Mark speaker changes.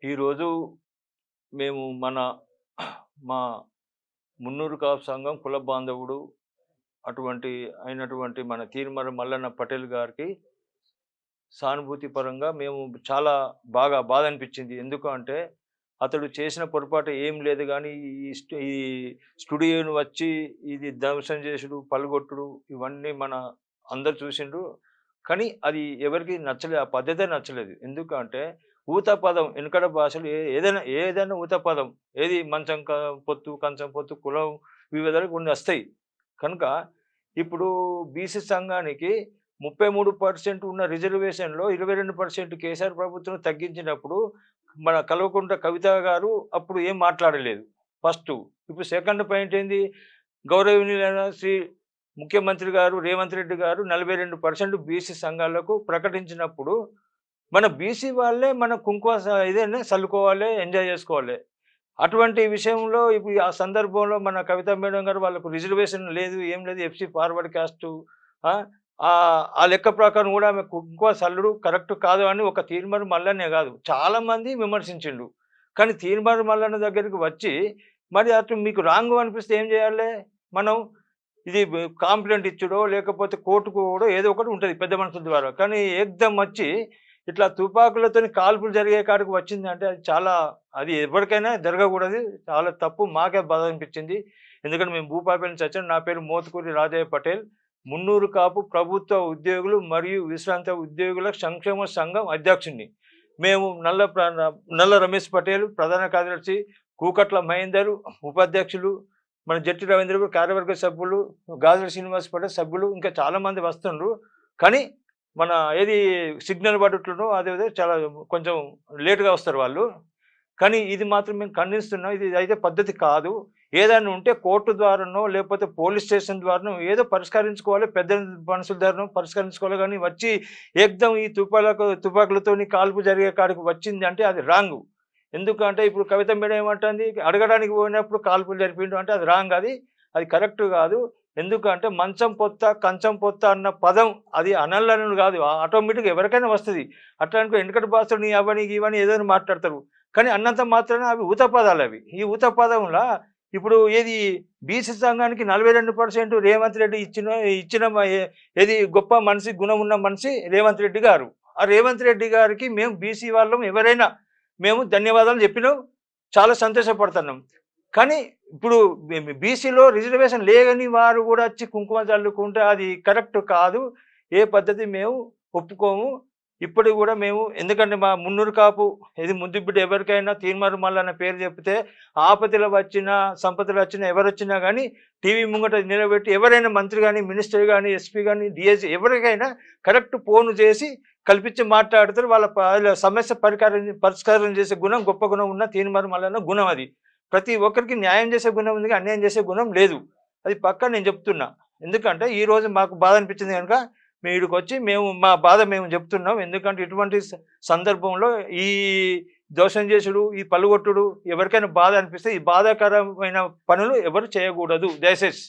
Speaker 1: ఈరోజు మేము మా మున్నూరు కాపు సంఘం కుల బాంధవుడు అయినటువంటి మన తీర్మర మల్లన్న పటేల్ గారికి సానుభూతి పరంగా మేము చాలా బాగా బాధ అనిపించింది. ఎందుకు అంటే అతడు చేసిన పొరపాటు ఏం లేదు గానీ ఈ స్టూడియోని వచ్చి ఇది ధ్వంసం చేసుడు, పలుగొట్టుడు ఇవన్నీ అందరూ చూసిండ్రు. కానీ అది ఎవరికీ నచ్చలేదు. ఆ పద్ధతే నచ్చలేదు. ఎందుకంటే ఊత పదం వెనకడ భాషలో ఏదైనా ఊత పదం ఏది మంచం పొత్తు, కంచం పొత్తు, కులం వివిధాలు కొన్ని వస్తాయి. కనుక ఇప్పుడు బీసీ సంఘానికి 33% ఉన్న రిజర్వేషన్‌లో 22% కేసీఆర్ ప్రభుత్వం తగ్గించినప్పుడు మన కల్వకుంట్ల కవిత గారు అప్పుడు ఏం మాట్లాడలేదు ఫస్టు. ఇప్పుడు సెకండ్ పాయింట్ ఏంది? గౌరవనీయులైన శ్రీ ముఖ్యమంత్రి గారు రేవంత్ రెడ్డి గారు 42% బీసీ సంఘాలకు ప్రకటించినప్పుడు మన బీసీ వాళ్ళే మన కుంకుమ ఇదేనా చల్లుకోవాలి, ఎంజాయ్ చేసుకోవాలి. అటువంటి విషయంలో ఇప్పుడు ఆ సందర్భంలో మన కవిత మేడం గారు వాళ్ళకు రిజర్వేషన్ లేదు, ఏం లేదు. FC forward cost. ఆ లెక్క ప్రకారం కూడా ఆమె కుంకుమ చల్లుడు కరెక్ట్ కాదు అని ఒక తీర్మానం మల్లన్నే కాదు చాలామంది విమర్శించిండు. కానీ తీర్మానం మల్లన్న దగ్గరికి వచ్చి మరి అటు మీకు రాంగ్ అనిపిస్తే ఏం చేయాలి? మనం ఇది కంప్లెయింట్ ఇచ్చుడో లేకపోతే కోర్టుకు పోవడో ఏదో ఒకటి ఉంటుంది పెద్ద మనుషుల ద్వారా. కానీ ఏకదం వచ్చి ఇట్లా తుపాకులతోని కాల్పులు జరిగే కాడికి వచ్చిందంటే అది ఎవరికైనా జరగకూడదు. చాలా తప్పు. మాకే బాధ అనిపించింది. ఎందుకంటే మేము భూపాలపల్లి నుంచి వచ్చాం. నా పేరు మోతుకూరి రాజయ్య పటేల్. మున్నూరు కాపు ప్రభుత్వ ఉద్యోగులు మరియు విశ్రాంత ఉద్యోగుల సంక్షేమ సంఘం అధ్యక్షుడిని. మేము నల్ల రమేష్ పటేల్ ప్రధాన కార్యదర్శి, కూకట్ల మహేందర్ ఉపాధ్యక్షులు, మన జట్టి రవీంద్ర కార్యవర్గ సభ్యులు, గాజుల శ్రీనివాస్ పటేల్ సభ్యులు, ఇంకా చాలామంది వస్తుండ్రు. కానీ ఏది సిగ్నల్ పడట్లునో అదే చాలా కొంచెం లేట్‌గా వస్తారు వాళ్ళు. కానీ ఇది మాత్రం మేము ఖండిస్తున్నాం. ఇది అయితే పద్ధతి కాదు. ఏదైనా ఉంటే కోర్టు ద్వారానో లేకపోతే పోలీస్ స్టేషన్ ద్వారానో ఏదో పరిష్కరించుకోవాలి. పెద్ద మనుషుల ద్వారానో పరిష్కరించుకోవాలి. కానీ వచ్చి ఏకదం ఈ తుపాకులతోని కాల్పు జరిగే కాడికి వచ్చింది అంటే అది రాంగు. ఎందుకంటే ఇప్పుడు కవిత మేడం ఏమంటుంది? అడగడానికి పోయినప్పుడు కాల్పులు జరిపిండు అంటే అది రాంగ్. అది కరెక్ట్ కాదు. ఎందుకంటే మంచం పొత్త, కంచం పొత్త అన్న పదం అది అనలని కాదు. ఆటోమేటిక్‌గా ఎవరికైనా వస్తది. అట్లాంటి వెనకటి భాషలో నీ అవ్వని గివ్వని ఏదైనా మాట్లాడతారు. కానీ అన్నంత మాత్రాన అవి ఊత పదాలవి. ఈ ఊత పదంలా ఇప్పుడు ఏది బీసీ సంఘానికి 42% రేవంత్ రెడ్డి ఇచ్చిన ఏది గొప్ప మనిషి, గుణం ఉన్న మనిషి రేవంత్ రెడ్డి గారు. ఆ రేవంత్ రెడ్డి గారికి మేము బీసీ వాళ్ళం ఎవరైనా మేము ధన్యవాదాలు చెప్పినాం. చాలా సంతోషపడుతున్నాం. కానీ ఇప్పుడు బీసీలో రిజర్వేషన్ లేని వారు కూడా వచ్చి కుంకుమ చల్లుకుంటే అది కరెక్ట్ కాదు. ఏ పద్ధతి మేము ఒప్పుకోము. ఇప్పటికి కూడా మేము ఎందుకంటే మా మున్నూరు కాపు ఇది ముద్దు బిడ్డ ఎవరికైనా తీర్మానం మల్లన్న పేరు చెప్తే ఆపదలు వచ్చినా, సంపదలు వచ్చినా ఎవరొచ్చినా కానీ టీవీ ముంగట నిలబెట్టి ఎవరైనా మంత్రి కానీ, మినిస్టర్ కానీ, ఎస్పీ కానీ, డిఎస్పీ ఎవరికైనా కరెక్ట్ ఫోన్ చేసి కల్పించి మాట్లాడతారు. వాళ్ళ సమస్య పరిష్కారం చేసే గుణం, గొప్ప గుణం ఉన్న తీర్మానం మల్లన్న గుణం అది. ప్రతి ఒక్కరికి న్యాయం చేసే గుణం ఉంది, అన్యాయం చేసే గుణం లేదు. అది పక్కా నేను చెప్తున్నా. ఎందుకంటే ఈరోజు మాకు బాధ అనిపించింది కనుక మేము ఈడికొచ్చి మా బాధ మేము చెప్తున్నాం. ఎందుకంటే ఇటువంటి సందర్భంలో ఈ దోషం చేసుడు, ఈ పలుగొట్టుడు ఎవరికైనా బాధ అనిపిస్తే ఈ బాధాకరమైన పనులు ఎవరు చేయకూడదు దయచేసి.